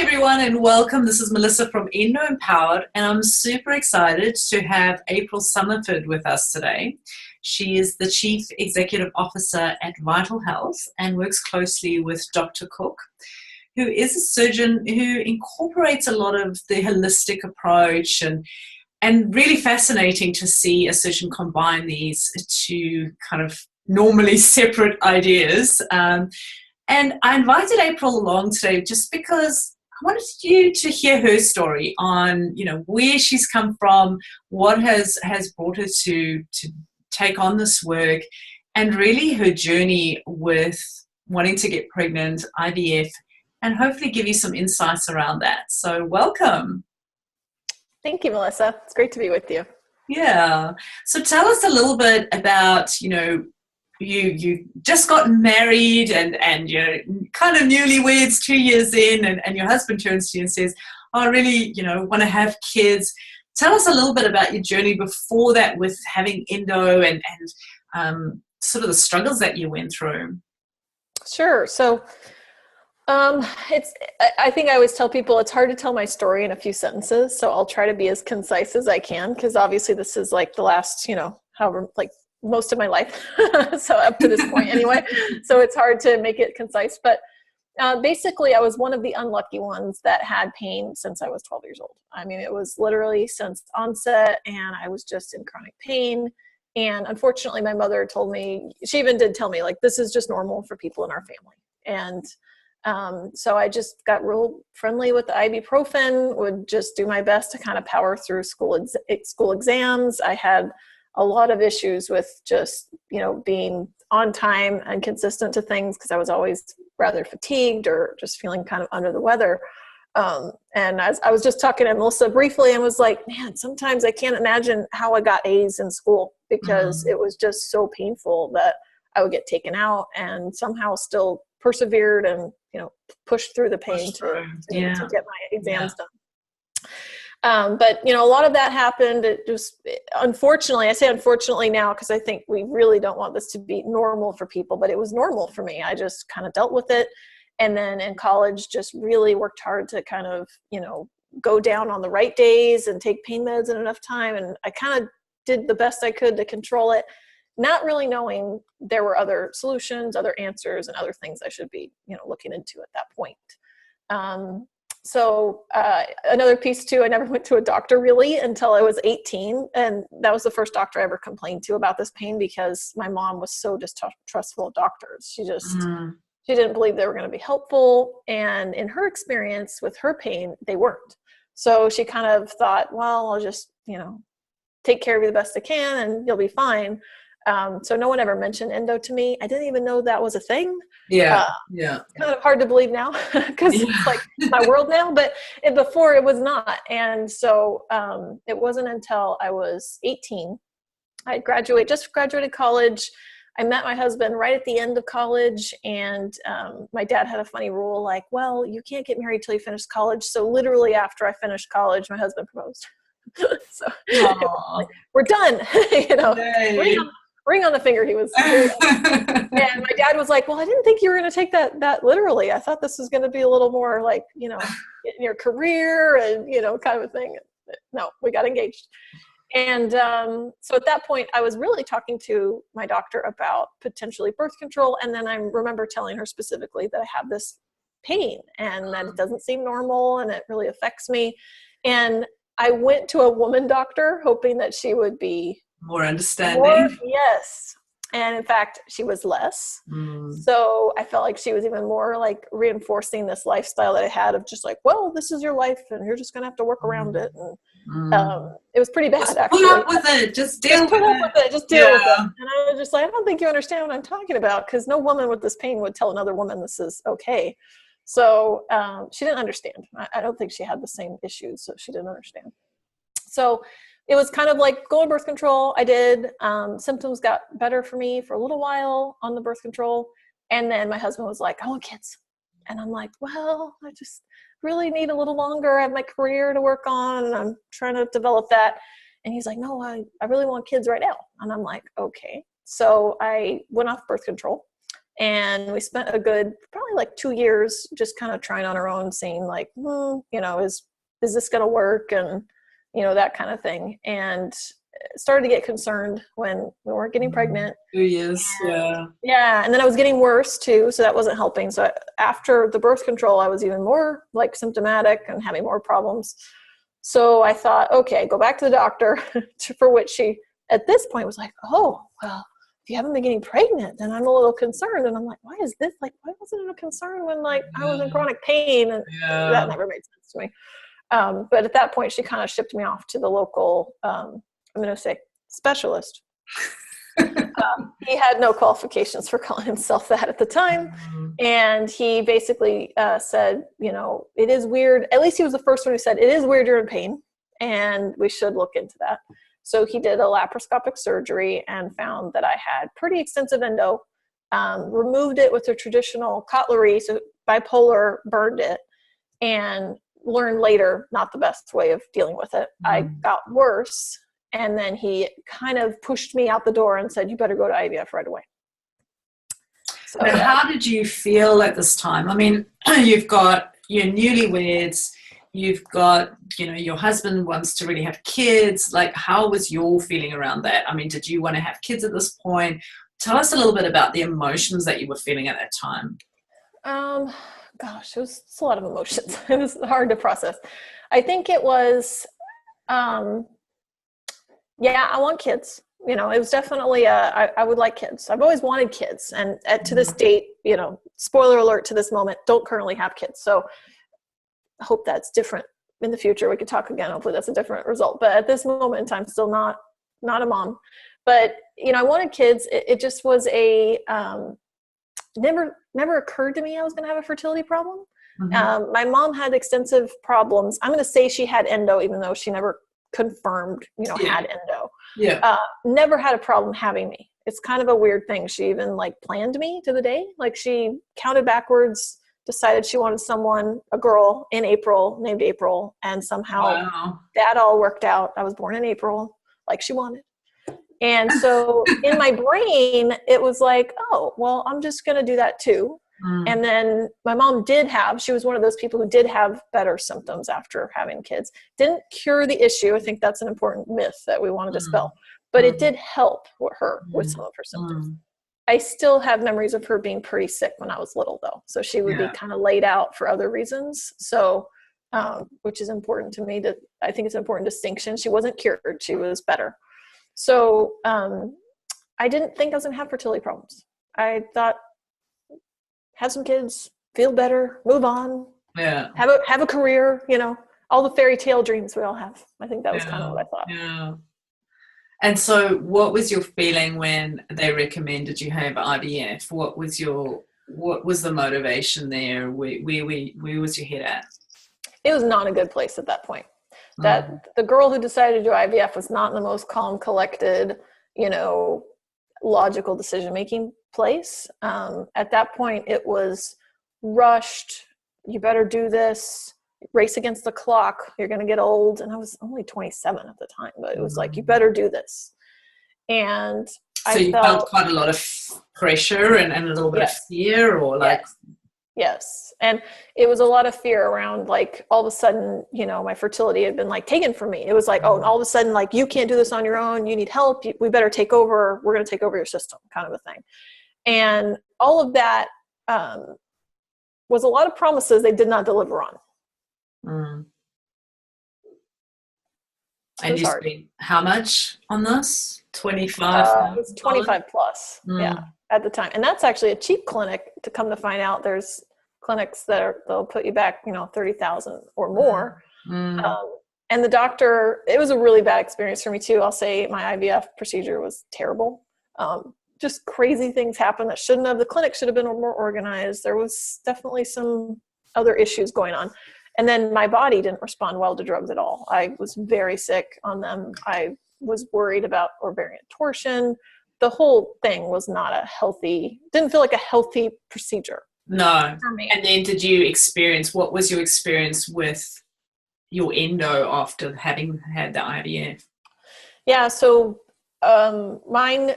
everyone, and welcome. This is Melissa from Endo Empowered, and I'm super excited to have April Summerford with us today. She is the Chief Executive Officer at Vital Health and works closely with Dr. Cook, who is a surgeon who incorporates a lot of the holistic approach, and really fascinating to see a surgeon combine these two kind of normally separate ideas. And I invited April along today just because I wanted you to hear her story on, where she's come from, what has brought her to take on this work, and really her journey with wanting to get pregnant, IVF, and hopefully give you some insights around that. So welcome. Thank you, Melissa. It's great to be with you. Yeah. So tell us a little bit about, you just got married and you're kind of newlyweds 2 years in, and your husband turns to you and says, I really, want to have kids. Tell us a little bit about your journey before that with having endo and sort of the struggles that you went through. Sure. So I think I always tell people it's hard to tell my story in a few sentences. So I'll try to be as concise as I can, because obviously this is like the last, however, like most of my life. So up to this point anyway. So it's hard to make it concise, but basically I was one of the unlucky ones that had pain since I was 12 years old. I mean, it was literally since onset, and I was just in chronic pain. And unfortunately my mother told me, she even did tell me, like, this is just normal for people in our family. And so I just got real friendly with the ibuprofen, would just do my best to kind of power through school exams. I had a lot of issues with just, being on time and consistent to things, because I was always rather fatigued or just feeling kind of under the weather. And as I was just talking to Melissa briefly, and was like, man, sometimes I can't imagine how I got A's in school, because it was just so painful that I would get taken out, and somehow still persevered and, pushed through the pain to get my exams done. But, a lot of that happened. It just, unfortunately, I say unfortunately now, because I think we really don't want this to be normal for people, but it was normal for me. I just kind of dealt with it. And then in college, just really worked hard to kind of, go down on the right days and take pain meds in enough time. And I kind of did the best I could to control it, not really knowing there were other solutions, other answers, and other things I should be, looking into at that point. So another piece too, I never went to a doctor really until I was 18. And that was the first doctor I ever complained to about this pain, because my mom was so distrustful of doctors. She didn't believe they were going to be helpful. And in her experience with her pain, they weren't. So she kind of thought, well, I'll just, take care of you the best I can and you'll be fine. So no one ever mentioned endo to me. I didn't even know that was a thing. Yeah. Kind of hard to believe now, because it's like my world now, but before it was not. And so it wasn't until I was 18, I just graduated college. I met my husband right at the end of college, and my dad had a funny rule, like, well, you can't get married till you finish college. So literally after I finished college, my husband proposed. So like, we're done. Ring on the finger. He was, and my dad was like, well, I didn't think you were going to take that literally. I thought this was going to be a little more like, in your career and, kind of a thing. No, we got engaged. And so at that point, I was really talking to my doctor about potentially birth control. And then I remember telling her specifically that I have this pain and that it doesn't seem normal and it really affects me. And I went to a woman doctor hoping that she would be more understanding. Yes. And in fact, she was less. So I felt like she was even more like reinforcing this lifestyle that I had of just like, well, this is your life and you're just going to have to work around it. And it was pretty bad, actually. Put up with it. Just deal with it. Just deal with it. And I was just like, I don't think you understand what I'm talking about, because no woman with this pain would tell another woman this is okay. So she didn't understand. I don't think she had the same issues, so she didn't understand. So it was kind of like go on birth control. I did. Symptoms got better for me for a little while on the birth control. And then my husband was like, I want kids. And I'm like, well, I just really need a little longer. I have my career to work on, and I'm trying to develop that. And he's like, no, I really want kids right now. And I'm like, okay. So I went off birth control. And we spent a good, probably like 2 years just kind of trying on our own, seeing like, you know, is this going to work? And, you know, that kind of thing. And started to get concerned when we weren't getting pregnant. 2 years, yeah. Yeah, and then I was getting worse too, so that wasn't helping. So after the birth control, I was even more like symptomatic and having more problems. So I thought, okay, go back to the doctor, for which she, at this point, was like, oh, well, if you haven't been getting pregnant, then I'm a little concerned. And I'm like, why is this? Like, why wasn't it a concern when like I was in chronic pain? And that never made sense to me. But at that point, she kind of shipped me off to the local, I'm going to say, specialist. He had no qualifications for calling himself that at the time. And he basically said, you know, it is weird. At least he was the first one who said, it is weird you're in pain, and we should look into that. So he did a laparoscopic surgery and found that I had pretty extensive endo, removed it with a traditional cutlery, so bipolar, burned it, and learned later not the best way of dealing with it. I got worse. And then he kind of pushed me out the door and said, you better go to IVF right away. So, now, how did you feel at this time? I mean, you've got your newlyweds, you've got, you know, your husband wants to really have kids. Like, how was your feeling around that? I mean, did you want to have kids at this point? Tell us a little bit about the emotions that you were feeling at that time. Gosh, it's a lot of emotions. It was hard to process. I think it was, yeah, I want kids. You know, it was definitely I would like kids. I've always wanted kids. And to this date, you know, spoiler alert to this moment, don't currently have kids. So I hope that's different in the future. We could talk again. Hopefully that's a different result. But at this moment in time, still not a mom. But, you know, I wanted kids. It just was never occurred to me I was going to have a fertility problem. My mom had extensive problems. I'm going to say she had endo, even though she never confirmed, you know, had endo. Never had a problem having me. It's kind of a weird thing. She even like planned me to the day. Like she counted backwards, decided she wanted someone, a girl in April, named April. And somehow that all worked out. I was born in April, like she wanted. And so in my brain, it was like, oh, well, I'm just going to do that too. And then my mom she was one of those people who did have better symptoms after having kids. Didn't cure the issue. I think that's an important myth that we want to dispel. But it did help her with some of her symptoms. I still have memories of her being pretty sick when I was little, though. So she would be kind of laid out for other reasons. So, which is important to me. I think it's an important distinction. She wasn't cured. She was better. So I didn't think I was going to have fertility problems. I thought, have some kids, feel better, move on, have a career, you know, all the fairy tale dreams we all have. I think that was kind of what I thought. Yeah. And so what was your feeling when they recommended you have IVF? What was the motivation there? Where was your head at? It was not a good place at that point. That the girl who decided to do IVF was not in the most calm, collected, you know, logical decision-making place. At that point, it was rushed. You better do this. Race against the clock. You're going to get old. And I was only 27 at the time, but it was like, you better do this. And so you felt quite a lot of pressure and a little bit of fear, or like... Yes. And it was a lot of fear around, like, all of a sudden, you know, my fertility had been like taken from me. It was like, oh, all of a sudden, like, you can't do this on your own. You need help. We better take over. We're going to take over your system, kind of a thing. And all of that was a lot of promises they did not deliver on. And you spent how much on this? 25? It was 25 plus. Yeah. At the time. And that's actually a cheap clinic. To come to find out, there's clinics they'll put you back, you know, 30,000 or more. And the doctor, it was a really bad experience for me too. I'll say my IVF procedure was terrible. Just crazy things happened that shouldn't have. The clinic should have been more organized. There was definitely some other issues going on. And then my body didn't respond well to drugs at all. I was very sick on them. I was worried about ovarian torsion. The whole thing was not didn't feel like a healthy procedure. No. For me. And then what was your experience with your endo after having had the IVF? Yeah, so mine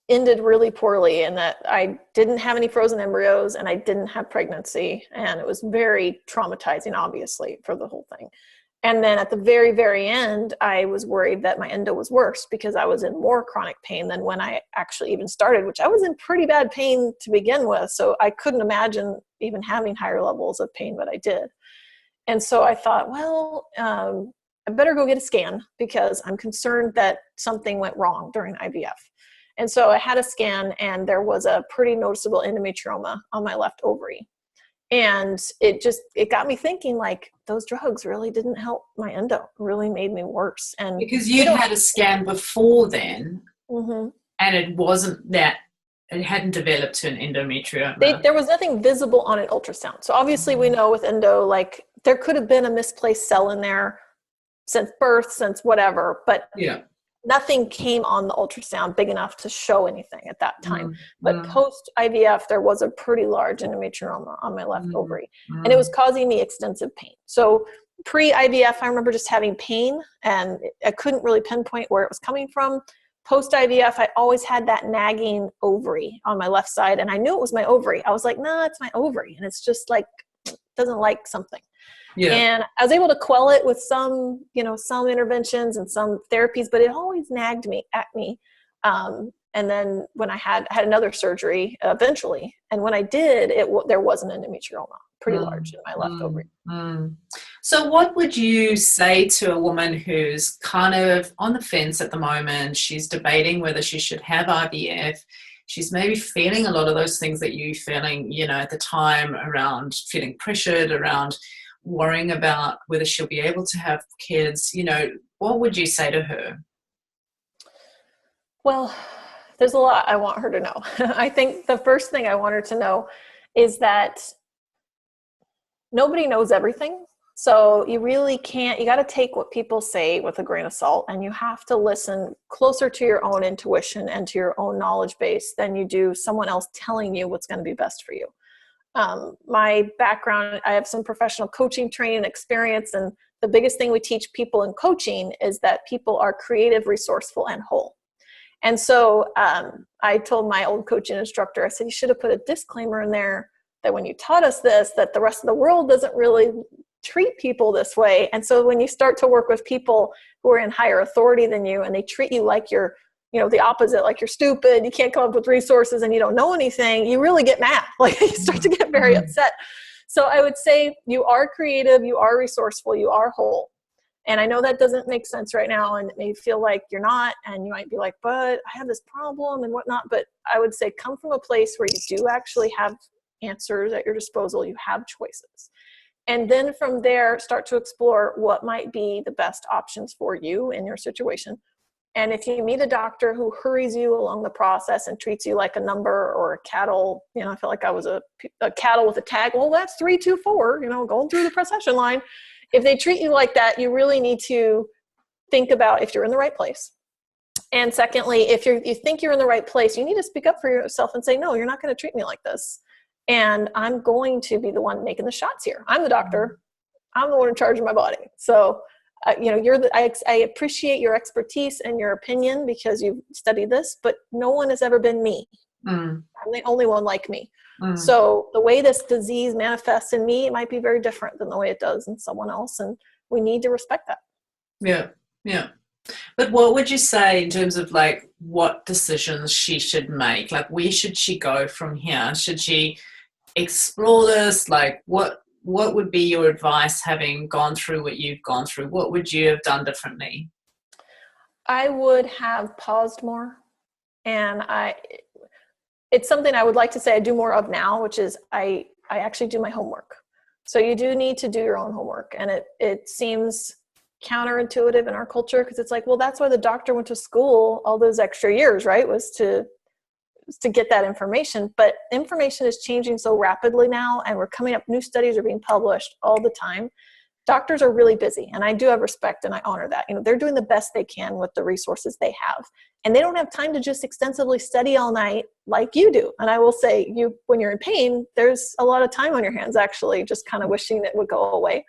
ended really poorly, and that I didn't have any frozen embryos and I didn't have pregnancy. And it was very traumatizing, obviously, for the whole thing. And then at the very, very end, I was worried that my endo was worse because I was in more chronic pain than when I actually even started, which I was in pretty bad pain to begin with. So I couldn't imagine even having higher levels of pain, but I did. And so I thought, well, I better go get a scan because I'm concerned that something went wrong during IVF. And so I had a scan, and there was a pretty noticeable endometrioma on my left ovary. And it got me thinking, like, those drugs really didn't help my endo, it really made me worse. And because you'd had a scan before then, mm-hmm. and it hadn't developed to an endometrioma. There was nothing visible on an ultrasound. So obviously we know with endo, like, there could have been a misplaced cell in there since birth, since whatever, but nothing came on the ultrasound big enough to show anything at that time. But post IVF, there was a pretty large endometrioma on my left ovary, and it was causing me extensive pain. So pre IVF, I remember just having pain, and I couldn't really pinpoint where it was coming from. Post IVF, I always had that nagging ovary on my left side, and I knew it was my ovary. I was like, nah, it's my ovary, and it's just like, doesn't like something. Yeah. And I was able to quell it with some interventions and some therapies, but it always nagged at me. And then when I had another surgery eventually, and when I did, there was an endometrioma, pretty large in my left ovary. So what would you say to a woman who's kind of on the fence at the moment? She's debating whether she should have IVF. She's maybe feeling a lot of those things that you're feeling, at the time, around feeling pressured, around worrying about whether she'll be able to have kids. What would you say to her? Well, there's a lot I want her to know. I think the first thing I want her to know is that nobody knows everything. So you really can't, you got to take what people say with a grain of salt, and you have to listen closer to your own intuition and to your own knowledge base than you do someone else telling you what's going to be best for you. My background, I have some professional coaching training experience, and the biggest thing we teach people in coaching is that people are creative, resourceful, and whole. And so I told my old coaching instructor, I said, you should have put a disclaimer in there that when you taught us this, that the rest of the world doesn't really treat people this way. And so when you start to work with people who are in higher authority than you, and they treat you like you're the opposite, like you're stupid, you can't come up with resources, and you don't know anything, you really get mad. Like, you start to get very upset. So I would say you are creative, you are resourceful, you are whole. And I know that doesn't make sense right now, and it may feel like you're not, and you might be like, but I have this problem and whatnot. But I would say come from a place where you do actually have answers at your disposal, you have choices. And then from there, start to explore what might be the best options for you in your situation. And if you meet a doctor who hurries you along the process and treats you like a number or a cattle, I feel like I was a cattle with a tag. Well, that's 3, 2, 4, going through the procession line. If they treat you like that, you really need to think about if you're in the right place. And secondly, if you think you're in the right place, you need to speak up for yourself and say, no, you're not going to treat me like this. And I'm going to be the one making the shots here. I'm the doctor. I'm the one in charge of my body. So, I appreciate your expertise and your opinion because you've studied this, but no one has ever been me. I'm the only one like me. So the way this disease manifests in me, it might be very different than the way it does in someone else. And we need to respect that. Yeah. But what would you say in terms of like what decisions she should make? Like, where should she go from here? Should she explore this? Like, what would be your advice, having gone through what you've gone through? What would you have done differently? I would have paused more. And it's something I would like to say I do more of now, which is I actually do my homework. So you do need to do your own homework. And it seems counterintuitive in our culture, because it's like, well, that's why the doctor went to school all those extra years, right? Was to get that information. But information is changing so rapidly now, and we're coming up, new studies are being published all the time. Doctors are really busy, and I do have respect and I honor that. They're doing the best they can with the resources they have, and they don't have time to just extensively study all night like you do. And I will say, when you're in pain, there's a lot of time on your hands, actually, just kind of wishing it would go away.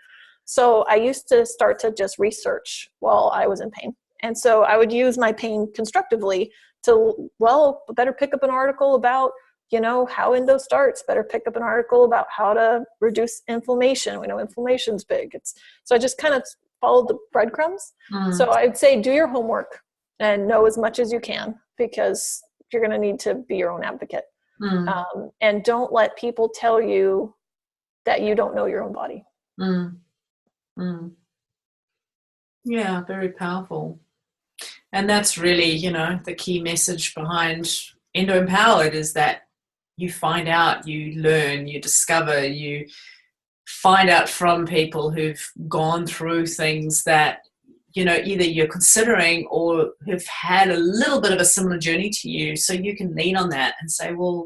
So I used to start to just research while I was in pain. And so I would use my pain constructively to, well, better pick up an article about, you know, how endo starts, better pick up an article about how to reduce inflammation. We know inflammation's big. So I just kind of followed the breadcrumbs. So I'd say do your homework and know as much as you can, because you're going to need to be your own advocate. And don't let people tell you that you don't know your own body. Yeah, very powerful. And that's really, you know, the key message behind Endo Empowered is that you find out, you learn, you discover, you find out from people who've gone through things that, you know, either you're considering or have had a little bit of a similar journey to you. So you can lean on that and say, well,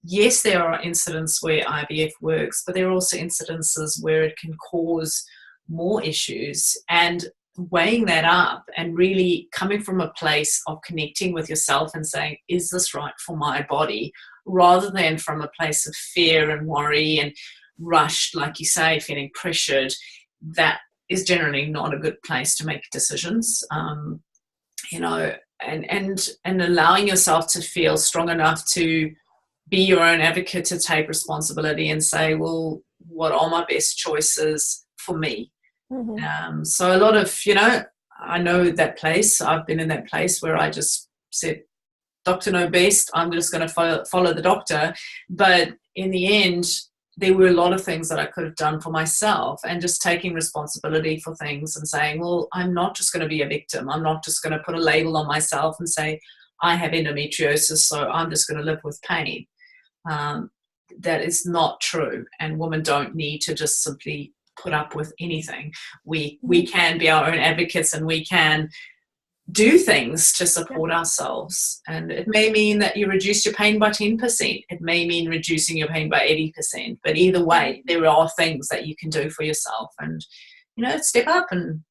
yes, there are incidents where IVF works, but there are also incidences where it can cause more issues. And weighing that up and really coming from a place of connecting with yourself and saying, is this right for my body? Rather than from a place of fear and worry and rushed, like you say, feeling pressured. That is generally not a good place to make decisions, you know, and allowing yourself to feel strong enough to be your own advocate, to take responsibility and say, well, what are my best choices for me? So a lot of, you know, I know that place. I've been in that place where I just said, doctor know best, I'm just going to follow the doctor. But in the end, there were a lot of things that I could have done for myself, and just taking responsibility for things and saying, well, I'm not just going to be a victim. I'm not just going to put a label on myself and say, I have endometriosis, so I'm just going to live with pain. That is not true. And women don't need to just simply put up with anything. We can be our own advocates, and we can do things to support ourselves. And it may mean that you reduce your pain by 10%. It may mean reducing your pain by 80%. But either way, there are things that you can do for yourself, and, you know, step up and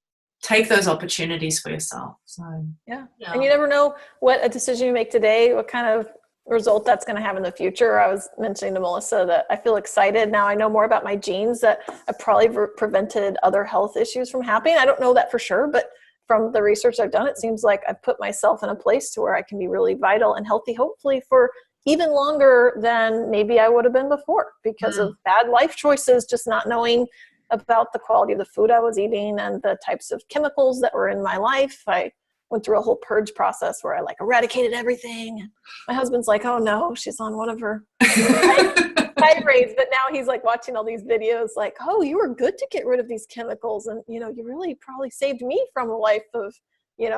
take those opportunities for yourself. So yeah. And you never know what a decision you make today, what kind of result that's going to have in the future. I was mentioning to Melissa that I feel excited now. I know more about my genes, that I probably prevented other health issues from happening. I don't know that for sure, but from the research I've done, it seems like I've put myself in a place to where I can be really vital and healthy, hopefully for even longer than maybe I would have been before, because of bad life choices, just not knowing about the quality of the food I was eating and the types of chemicals that were in my life. I went through a whole purge process where I eradicated everything. My husband's like, oh no, she's on one of her tirades. But now he's watching all these videos oh, you were good to get rid of these chemicals. And, you really probably saved me from a life of,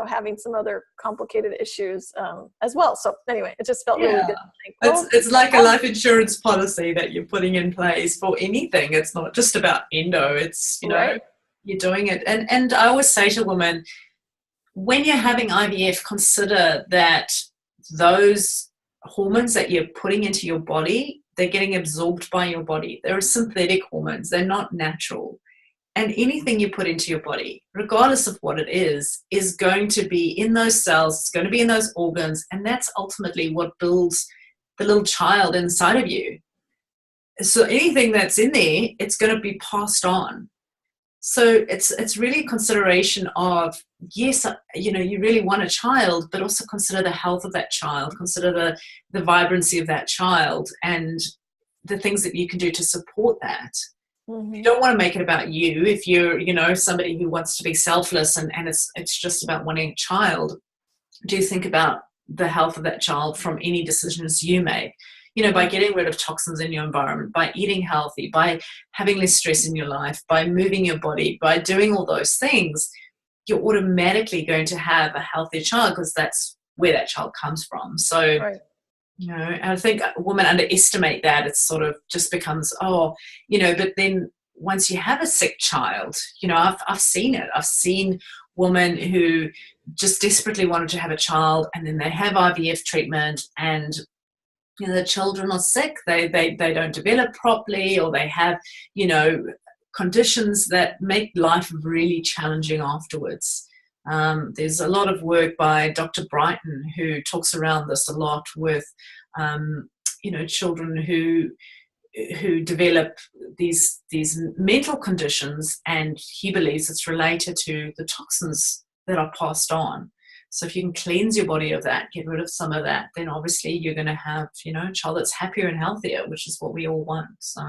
having some other complicated issues as well. So anyway, it just felt really good. It's like a life insurance policy that you're putting in place for anything. It's not just about endo. It's, you're doing it. And I always say to women, when you're having IVF, consider that those hormones that you're putting into your body, they're getting absorbed by your body. They're synthetic hormones. They're not natural. And anything you put into your body, regardless of what it is going to be in those cells, it's going to be in those organs, and that's ultimately what builds the little child inside of you. So anything that's in there, it's going to be passed on. So it's really a consideration of, yes, you really want a child, but also consider the health of that child, consider the vibrancy of that child, and the things that you can do to support that. You don't want to make it about you. If you're, somebody who wants to be selfless and it's just about wanting a child, do think about the health of that child from any decisions you make. By getting rid of toxins in your environment, by eating healthy, by having less stress in your life, by moving your body, by doing all those things, you're automatically going to have a healthier child, because that's where that child comes from. So, I think women underestimate that. It sort of just becomes, but then once you have a sick child, I've seen it. I've seen women who just desperately wanted to have a child, and then they have IVF treatment, and the children are sick, they don't develop properly, or they have, conditions that make life really challenging afterwards. There's a lot of work by Dr. Brighton who talks around this a lot with, children who develop these mental conditions, and he believes it's related to the toxins that are passed on. So if you can cleanse your body of that, get rid of some of that, then obviously you're going to have, you know, a child that's happier and healthier, which is what we all want. So,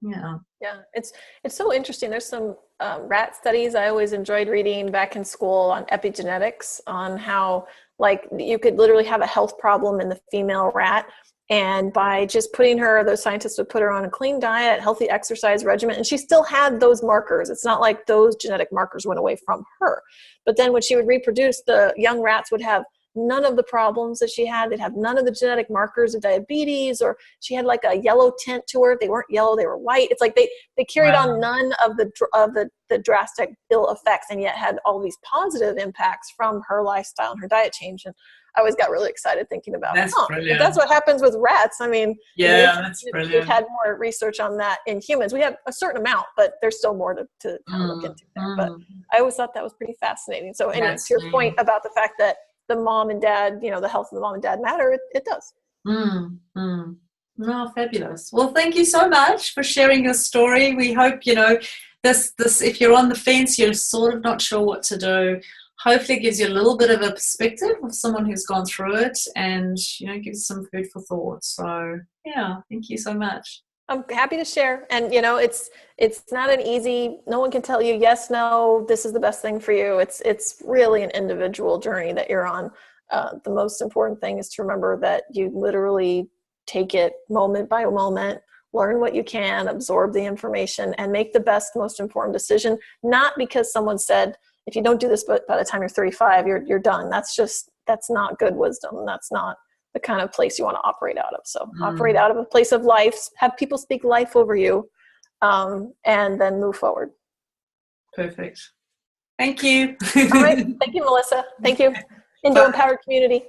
yeah. Yeah, it's so interesting. There's some rat studies I always enjoyed reading back in school on epigenetics, on how like you could literally have a health problem in the female rat. And by just putting her, those scientists would put her on a clean diet, healthy exercise regimen, and she still had those markers. It's not like those genetic markers went away from her. But then when she would reproduce, the young rats would have none of the problems that she had. They'd have none of the genetic markers of diabetes, or she had like a yellow tint to her. They weren't yellow, they were white. It's like they carried on none of the drastic ill effects, and yet had all these positive impacts from her lifestyle and her diet change. And I always got really excited thinking about, that's brilliant. If that's what happens with rats. I mean, that's brilliant. We've had more research on that in humans. We have a certain amount, but there's still more to kind of look into there. But I always thought that was pretty fascinating. So anyway, to your point about the fact that the mom and dad, you know, the health of the mom and dad matter, it does. Oh, fabulous. Well, thank you so much for sharing your story. We hope, you know, this if you're on the fence, you're sort of not sure what to do, hopefully it gives you a little bit of a perspective of someone who's gone through it, and, you know, gives some food for thought. So, yeah, thank you so much. I'm happy to share. And, you know, it's not an easy, no one can tell you, yes, no, this is the best thing for you. It's really an individual journey that you're on. The most important thing is to remember that you literally take it moment by moment, learn what you can, absorb the information, and make the best, most informed decision. Not because someone said, if you don't do this by the time you're 35, you're done. That's not good wisdom. That's not the kind of place you want to operate out of. So operate out of a place of life, have people speak life over you, and then move forward. Perfect. Thank you. All right. Thank you, Melissa. Thank you. Endo Empowered community.